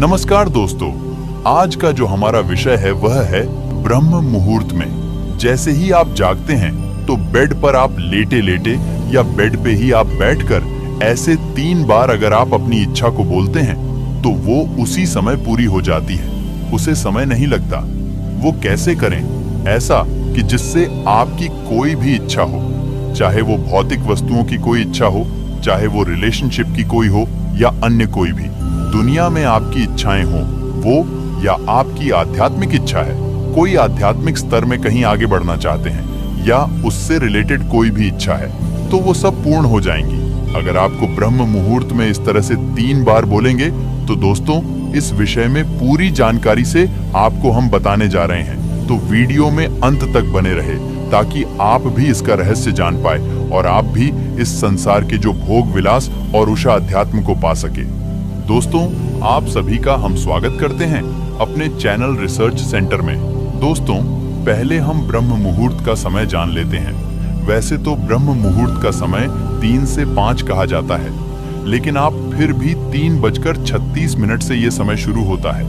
नमस्कार दोस्तों, आज का जो हमारा विषय है वह है ब्रह्म मुहूर्त में। जैसे ही आप जागते हैं तो बेड पर आप लेटे लेटे या बेड पे ही आप बैठकर ऐसे 3 बार अगर आप अपनी इच्छा को बोलते हैं तो वो उसी समय पूरी हो जाती है, उसे समय नहीं लगता। वो कैसे करें ऐसा कि जिससे आपकी कोई भी इच्छा हो, चाहे वो भौतिक वस्तुओं की कोई इच्छा हो, चाहे वो रिलेशनशिप की कोई हो या अन्य कोई भी, दुनिया में आपकी इच्छाएं हों, वो या आपकी आध्यात्मिक इच्छा है, कोई आध्यात्मिक स्तर में कहीं आगे बढ़ना चाहते हैं या उससे रिलेटेड कोई भी इच्छा है, तो वो सब पूर्ण हो जाएंगी अगर आपको ब्रह्म मुहूर्त में इस तरह से 3 बार बोलेंगे। तो दोस्तों, इस विषय में पूरी जानकारी से आपको हम बताने जा रहे हैं, तो वीडियो में अंत तक बने रहे ताकि आप भी इसका रहस्य जान पाए और आप भी इस संसार के जो भोग विलास और उषा अध्यात्म को पा सके। दोस्तों, आप सभी का हम स्वागत करते हैं अपने चैनल रिसर्च सेंटर में। दोस्तों, पहले हम ब्रह्म मुहूर्त का समय जान लेते हैं। वैसे तो ब्रह्म मुहूर्त का समय 3 से 5 कहा जाता है, लेकिन आप फिर भी 3:36 से ये समय शुरू होता है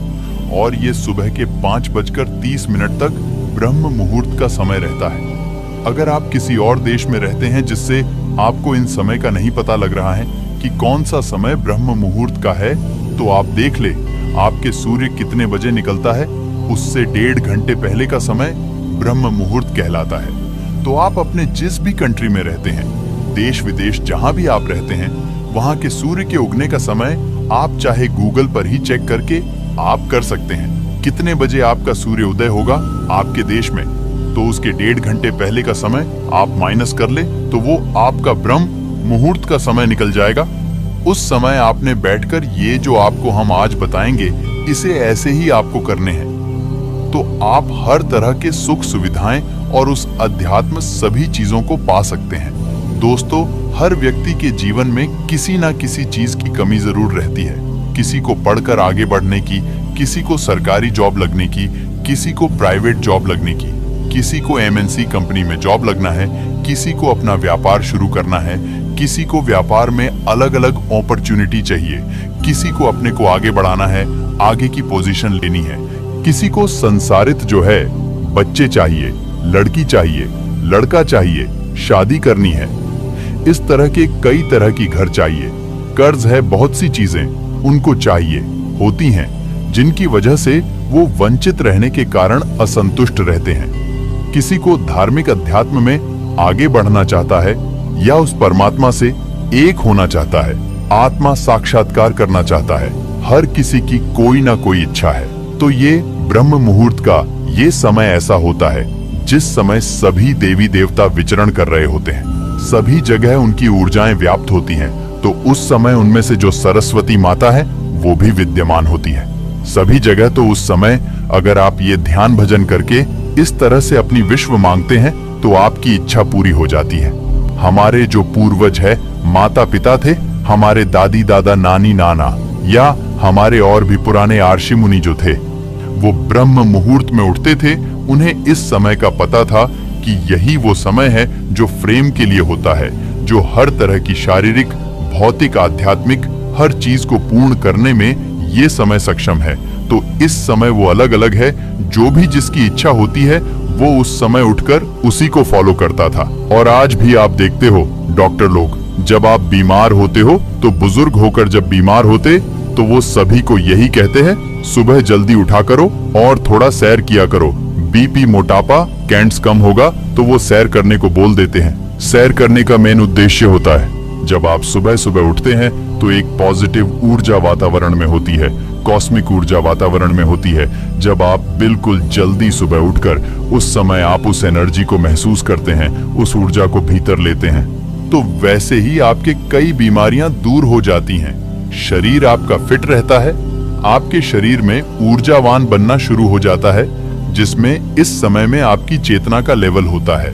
और ये सुबह के 5:30 तक ब्रह्म मुहूर्त का समय रहता है। अगर आप किसी और देश में रहते हैं जिससे आपको इन समय का नहीं पता लग रहा है कि कौन सा समय ब्रह्म मुहूर्त का है, तो आप देख ले आपके सूर्य कितने बजे निकलता है, उससे 1.5 घंटे पहले का समय ब्रह्म मुहूर्त कहलाता है। तो आप अपने जिस भी कंट्री में रहते हैं, देश विदेश जहां भी आप रहते हैं, वहां के सूर्य के उगने का समय आप चाहे गूगल पर ही चेक करके आप कर सकते हैं कितने बजे आपका सूर्य उदय होगा आपके देश में। तो उसके 1.5 घंटे पहले का समय आप माइनस कर ले तो वो आपका ब्रह्म मुहूर्त का समय निकल जाएगा। उस समय आपने बैठकर ये जो आपको हम आज बताएंगे, इसे ऐसे ही आपको करने हैं, तो आप हर तरह के सुख सुविधाएं और उस अध्यात्म सभी चीजों को पा सकते हैं। दोस्तों, हर व्यक्ति के जीवन में किसी ना किसी चीज की कमी जरूर रहती है। किसी को पढ़कर आगे बढ़ने की, किसी को सरकारी जॉब लगने की, किसी को प्राइवेट जॉब लगने की, किसी को MNC कंपनी में जॉब लगना है, किसी को अपना व्यापार शुरू करना है, किसी को व्यापार में अलग अलग अपॉर्चुनिटी चाहिए, किसी को अपने को आगे बढ़ाना है, आगे की पोजीशन लेनी है, किसी को संसारित जो है बच्चे चाहिए, लड़की चाहिए, लड़का चाहिए, शादी करनी है, इस तरह के कई तरह की घर चाहिए, कर्ज है, बहुत सी चीजें उनको चाहिए होती हैं जिनकी वजह से वो वंचित रहने के कारण असंतुष्ट रहते हैं। किसी को धार्मिक अध्यात्म में आगे बढ़ना चाहता है या उस परमात्मा से एक होना चाहता है, आत्मा साक्षात्कार करना चाहता है। हर किसी की कोई ना कोई इच्छा है। तो ये ब्रह्म मुहूर्त का ये समय ऐसा होता है जिस समय सभी देवी देवता विचरण कर रहे होते हैं, सभी जगह उनकी ऊर्जाएं व्याप्त होती हैं। तो उस समय उनमें से जो सरस्वती माता है वो भी विद्यमान होती है सभी जगह। तो उस समय अगर आप ये ध्यान भजन करके इस तरह से अपनी विश्व मांगते हैं तो आपकी इच्छा पूरी हो जाती है। हमारे जो पूर्वज है, माता पिता थे, हमारे दादी दादा नानी नाना या हमारे और भी पुराने आर्षि मुनि जो थे, वो ब्रह्म मुहूर्त में उठते थे। उन्हें इस समय का पता था कि यही वो समय है जो फ्रेम के लिए होता है, जो हर तरह की शारीरिक, भौतिक, आध्यात्मिक हर चीज को पूर्ण करने में ये समय सक्षम है। तो इस समय वो अलग अलग है, जो भी जिसकी इच्छा होती है वो उस समय उठकर उसी को फॉलो करता था। और आज भी आप देखते हो डॉक्टर लोग, जब आप बीमार होते हो तो बुजुर्ग होकर जब बीमार होते तो वो सभी को यही कहते हैं, सुबह जल्दी उठा करो और थोड़ा सैर किया करो, BP, मोटापा, कैंट्स कम होगा। तो वो सैर करने को बोल देते हैं। सैर करने का मेन उद्देश्य होता है, जब आप सुबह सुबह उठते हैं तो एक पॉजिटिव ऊर्जा वातावरण में होती है, कॉस्मिक ऊर्जा वातावरण में होती है। जब आप बिल्कुल जल्दी सुबह उठकर उस समय आप उस एनर्जी को महसूस करते हैं, उस ऊर्जा को भीतर लेते हैं, तो वैसे ही आपके कई बीमारियां दूर हो जाती हैं। शरीर आपका फिट रहता है, आपके शरीर में ऊर्जावान बनना शुरू हो जाता है, जिसमें इस समय में आपकी चेतना का लेवल होता है।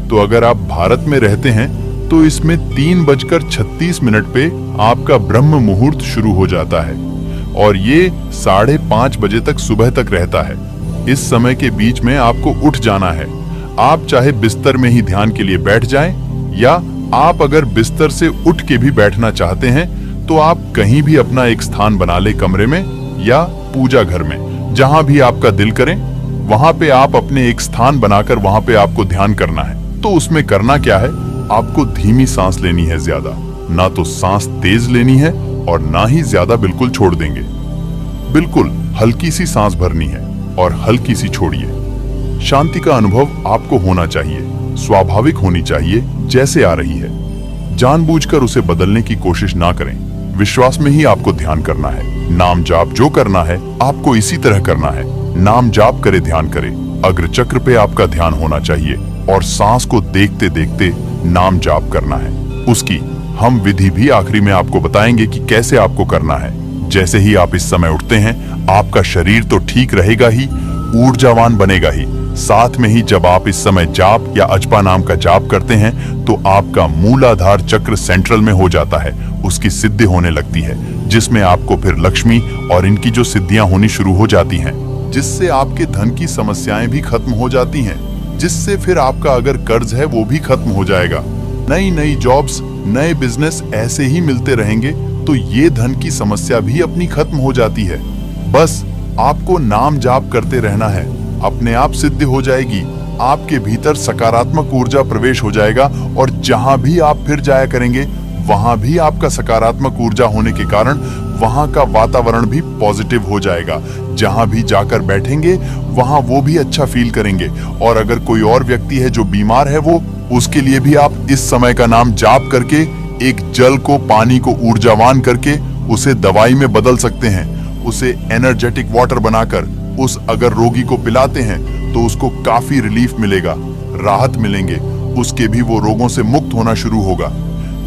तो अगर आप भारत में रहते हैं तो इसमें 3:36 पे आपका ब्रह्म मुहूर्त शुरू हो जाता है और ये 5:30 बजे तक सुबह तक रहता है। इस समय के बीच में आपको उठ जाना है। आप चाहे बिस्तर में ही ध्यान के लिए बैठ जाएं या आप अगर बिस्तर से उठ के भी बैठना चाहते हैं तो आप कहीं भी अपना एक स्थान बना ले कमरे में या पूजा घर में, जहां भी आपका दिल करे वहां पे आप अपने एक स्थान बनाकर वहां पे आपको ध्यान करना है। तो उसमें करना क्या है, आपको धीमी सांस लेनी है, ज्यादा ना तो सांस तेज लेनी है और ना ही ज्यादा बिल्कुल छोड़ देंगे। बिल्कुल हल्की सी सांस भरनी है और हल्की सी छोड़िए। शांति का अनुभव आपको होना चाहिए, स्वाभाविक होनी चाहिए, जैसे आ रही है। जानबूझकर उसे बदलने की कोशिश ना करें। विश्वास में ही आपको ध्यान करना है। नाम जाप जो करना है आपको इसी तरह करना है। नाम जाप करे, ध्यान करे, अग्र चक्र पे आपका ध्यान होना चाहिए और सांस को देखते देखते नाम जाप करना है। उसकी हम विधि भी आखिरी में आपको बताएंगे कि कैसे आपको करना है। जैसे ही आप इस समय उठते हैं, आपका शरीर तो ठीक रहेगा ही, ऊर्जावान बनेगा ही। साथ में ही जब आप इस समय जाप या अजपा नाम का जाप करते हैं तो आपका मूलाधार चक्र सेंट्रल में हो जाता है, उसकी सिद्धि होने लगती है, जिसमें आपको फिर लक्ष्मी और इनकी जो सिद्धियां होनी शुरू हो जाती हैं, जिससे आपके धन की समस्याएं भी खत्म हो जाती हैं, जिससे फिर आपका अगर कर्ज है वो भी खत्म हो जाएगा। नई नई जॉब्स, नए बिजनेस ऐसे ही मिलते रहेंगे तो ये धन की समस्या भी अपनी खत्म हो जाती है। बस आपको नाम जाप करते रहना है, अपने आप सिद्धि हो जाएगी। आपके भीतर सकारात्मक ऊर्जा प्रवेश हो जाएगा और जहां भी आप फिर जाया करेंगे वहां भी आपका सकारात्मक ऊर्जा होने के कारण वहां का वातावरण भी पॉजिटिव हो जाएगा। जहां भी जाकर बैठेंगे वहां वो भी अच्छा फील करेंगे। और अगर कोई और व्यक्ति है जो बीमार है, वो उसके लिए भी आप इस समय का नाम जाप करके एक जल को, पानी को ऊर्जावान करके उसे दवाई में बदल सकते हैं। उसे एनर्जेटिक वाटर बनाकर उस अगर रोगी को पिलाते हैं तो उसको काफी रिलीफ मिलेगा, राहत मिलेंगे, उसके भी वो रोगों से मुक्त होना शुरू होगा।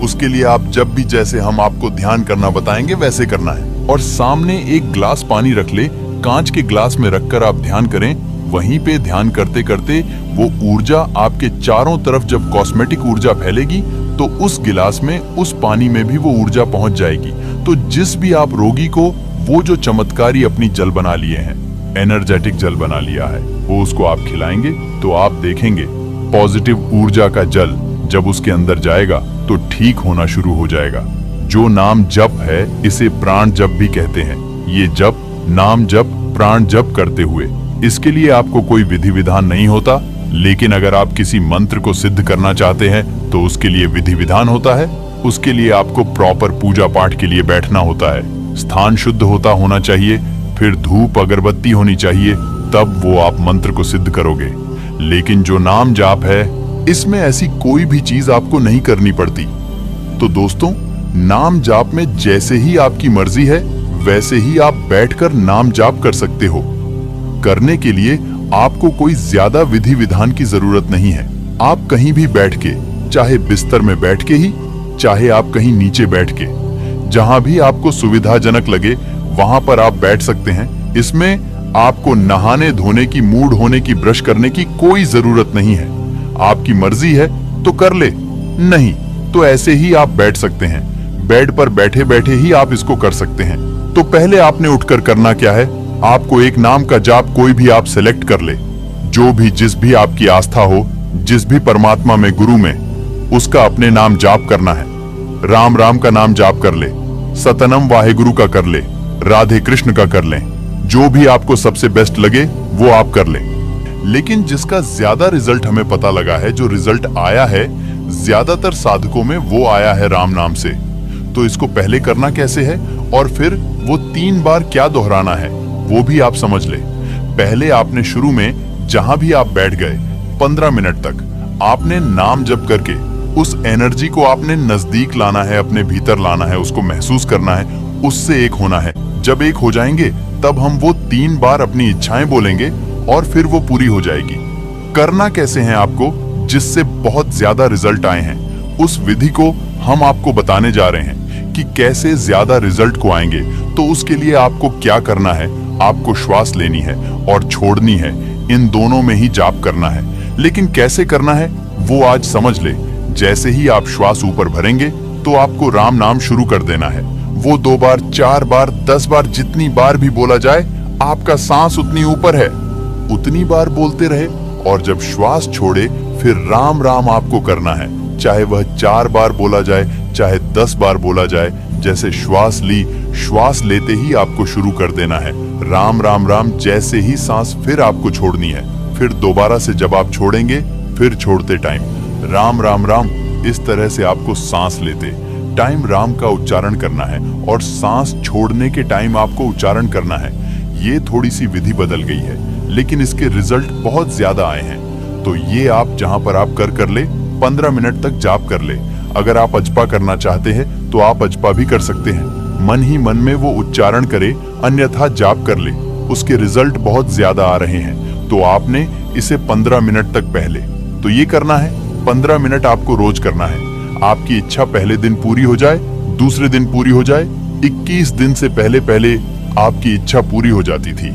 उसके लिए आप जब भी जैसे हम आपको ध्यान करना बताएंगे वैसे करना है। और सामने एक ग्लास पानी रख ले, कांच के ग्लास में रखकर आप ध्यान करें। वहीं पे ध्यान करते करते वो ऊर्जा आपके चारों तरफ जब कॉस्मेटिक ऊर्जा फैलेगी तो उस गिलास में, उस पानी में भी वो ऊर्जा पहुंच जाएगी। तो जिस भी आप रोगी को वो जो चमत्कारी अपनी जल बना लिए हैं, एनर्जेटिक जल बना लिया है, वो उसको आप खिलाएंगे तो आप देखेंगे पॉजिटिव ऊर्जा का जल जब उसके अंदर जाएगा तो ठीक होना शुरू हो जाएगा। जो नाम जप है इसे प्राण जप भी कहते हैं। ये जप, नाम जप, प्राण जप करते हुए, इसके लिए आपको कोई विधि विधान नहीं होता। लेकिन अगर आप किसी मंत्र को सिद्ध करना चाहते हैं तो उसके लिए विधि विधान होता है। उसके लिए आपको प्रॉपर पूजा पाठ के लिए बैठना होता है, स्थान शुद्ध होना चाहिए, फिर धूप अगरबत्ती होनी चाहिए, तब वो आप मंत्र को सिद्ध करोगे। लेकिन जो नाम जाप है इसमें ऐसी कोई भी चीज आपको नहीं करनी पड़ती। तो दोस्तों, नाम जाप में जैसे ही आपकी मर्जी है वैसे ही आप बैठकर नाम जाप कर सकते हो। करने के लिए आपको कोई ज्यादा विधि विधान की जरूरत नहीं है। आप कहीं भी बैठ के, चाहे बिस्तर में बैठ के ही, चाहे आप कहीं नीचे बैठ के, जहां भी आपको सुविधाजनक लगे वहां पर आप बैठ सकते हैं। इसमें आपको नहाने धोने की, मूड होने की, ब्रश करने की कोई जरूरत नहीं है। आपकी मर्जी है तो कर ले, नहीं तो ऐसे ही आप बैठ सकते हैं। बेड पर बैठे बैठे ही आप इसको कर सकते हैं। तो पहले आपने उठकर करना क्या है, आपको एक नाम का जाप कोई भी आप सिलेक्ट कर ले, जो भी, जिस भी आपकी आस्था हो, जिस भी परमात्मा में, गुरु में, उसका अपने नाम जाप करना है। राम राम का नाम जाप कर ले, सतनम वाहेगुरु का कर ले, राधे कृष्ण का कर लें, जो भी आपको सबसे बेस्ट लगे वो आप कर लें। लेकिन जिसका ज्यादा रिजल्ट हमें पता लगा है, जो रिजल्ट आया है ज्यादातर साधकों में, वो आया है राम नाम से। तो इसको पहले करना कैसे है और फिर वो 3 बार क्या दोहराना है वो भी आप समझ ले। पहले आपने शुरू में जहां भी आप बैठ गए 15 मिनट तक आपने नाम जप करके उस एनर्जी को आपने नजदीक लाना है, अपने भीतर लाना है, उसको महसूस करना है, उससे एक होना है। जब एक हो जाएंगे तब हम वो 3 बार अपनी इच्छाएं बोलेंगे और फिर वो पूरी हो जाएगी। करना कैसे है आपको, जिससे बहुत ज्यादा रिजल्ट आए हैं, उस विधि को हम आपको बताने जा रहे हैं कि कैसे ज्यादा रिजल्ट को आएंगे। तो उसके लिए आपको क्या करना है, आपको श्वास लेनी है और छोड़नी है, इन दोनों में ही जाप करना है। लेकिन कैसे करना है वो आज समझ ले। जैसे ही आप श्वास ऊपर भरेंगे तो आपको राम नाम शुरू कर देना है। वो 2 बार, 4 बार, 10 बार, जितनी बार भी बोला जाए, आपका सांस उतनी ऊपर है, उतनी बार बोलते रहे। और जब श्वास छोड़े फिर राम राम आपको करना है, चाहे वह 4 बार बोला जाए, चाहे 10 बार बोला जाए। जैसे श्वास ली, श्वास लेते ही आपको शुरू कर देना है राम राम राम। जैसे ही सांस फिर आपको छोड़नी है, फिर दोबारा से जब आप छोड़ेंगे फिर छोड़ते टाइम राम राम राम। इस तरह से आपको सांस लेते टाइम राम का उच्चारण करना है और सांस छोड़ने के टाइम आपको उच्चारण करना है। ये थोड़ी सी विधि बदल गई है, लेकिन इसके रिजल्ट बहुत ज्यादा आए हैं। तो ये आप जहां पर आप कर ले 15 मिनट तक जाप कर ले। अगर आप अजपा करना चाहते हैं तो आप अजपा भी कर सकते हैं। मन ही मन में वो उच्चारण करे, अन्यथा जाप कर ले। उसके रिजल्ट बहुत ज्यादा आ रहे हैं। तो आपने इसे 15 मिनट तक पहले तो ये करना है। 15 मिनट आपको रोज करना है। आपकी इच्छा पहले दिन पूरी हो जाए, दूसरे दिन पूरी हो जाए। 21 दिन से पहले पहले आपकी इच्छा पूरी हो जाती थी,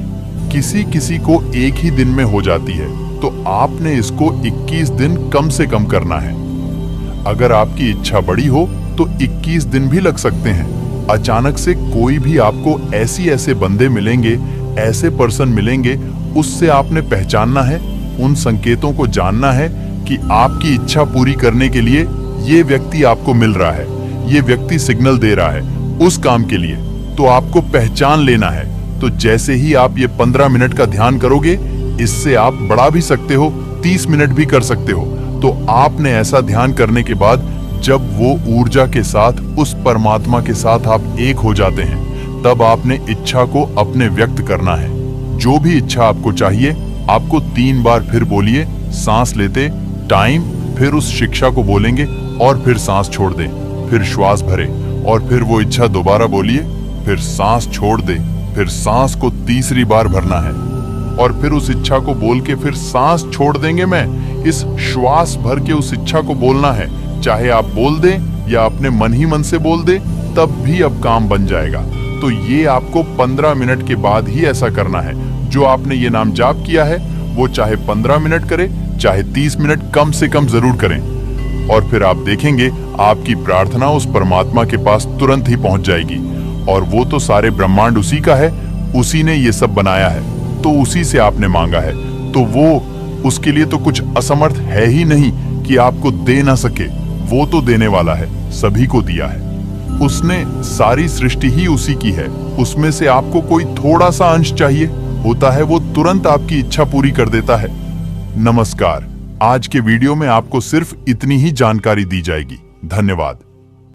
किसी किसी को एक ही दिन में हो जाती है। तो आपने इसको 21 दिन कम से कम करना है। अगर आपकी इच्छा बड़ी हो तो 21 दिन भी लग सकते हैं। अचानक से कोई भी आपको ऐसे बंदे मिलेंगे, ऐसे पर्सन मिलेंगे, उससे आपने पहचानना है, उन संकेतों को जानना है कि आपकी इच्छा पूरी करने के लिए ये व्यक्ति आपको मिल रहा है, ये व्यक्ति सिग्नल दे रहा है उस काम के लिए। तो आपको पहचान लेना है। तो जैसे ही आप ये 15 मिनट का ध्यान करोगे, इससे आप बढ़ा भी सकते हो, 30 मिनट भी कर सकते हो। तो आपने ऐसा ध्यान करने के बाद जब वो ऊर्जा के साथ, उस परमात्मा के साथ आप एक हो जाते हैं, तब आपने इच्छा को अपने व्यक्त करना है। जो भी इच्छा आपको चाहिए, आपको 3 बार फिर बोलिए, सांस लेते टाइम, फिर उस शिक्षा को बोलेंगे और फिर सांस छोड़ दें, फिर श्वास भरे और फिर वो इच्छा दोबारा बोलिए, फिर सांस छोड़ दे, फिर सांस को तीसरी बार भरना है और फिर उस इच्छा को बोल के फिर सांस छोड़ देंगे। मैं इस श्वास भर के उस इच्छा को बोलना है। चाहे आप बोल दें या अपने मन ही मन से बोल दें, तब भी अब काम बन जाएगा। तो ये आपको 15 मिनट के बाद ही ऐसा करना है। जो आपने ये नाम जाप किया है, वो चाहे 15 मिनट करे, चाहे 30 मिनट, कम से कम जरूर करें। और फिर आप देखेंगे आपकी प्रार्थना उस परमात्मा के पास तुरंत ही पहुंच जाएगी। और वो तो सारे ब्रह्मांड उसी का है, उसी ने ये सब बनाया है, तो उसी से आपने मांगा है। तो वो, उसके लिए तो कुछ असमर्थ है ही नहीं कि आपको दे ना सके। वो तो देने वाला है, सभी को दिया है। उसने सारी सृष्टि ही उसी की है। उसमें से आपको कोई थोड़ा सा अंश चाहिए होता है, वो तुरंत आपकी इच्छा पूरी कर देता है। नमस्कार। आज के वीडियो में आपको सिर्फ इतनी ही जानकारी दी जाएगी। धन्यवाद।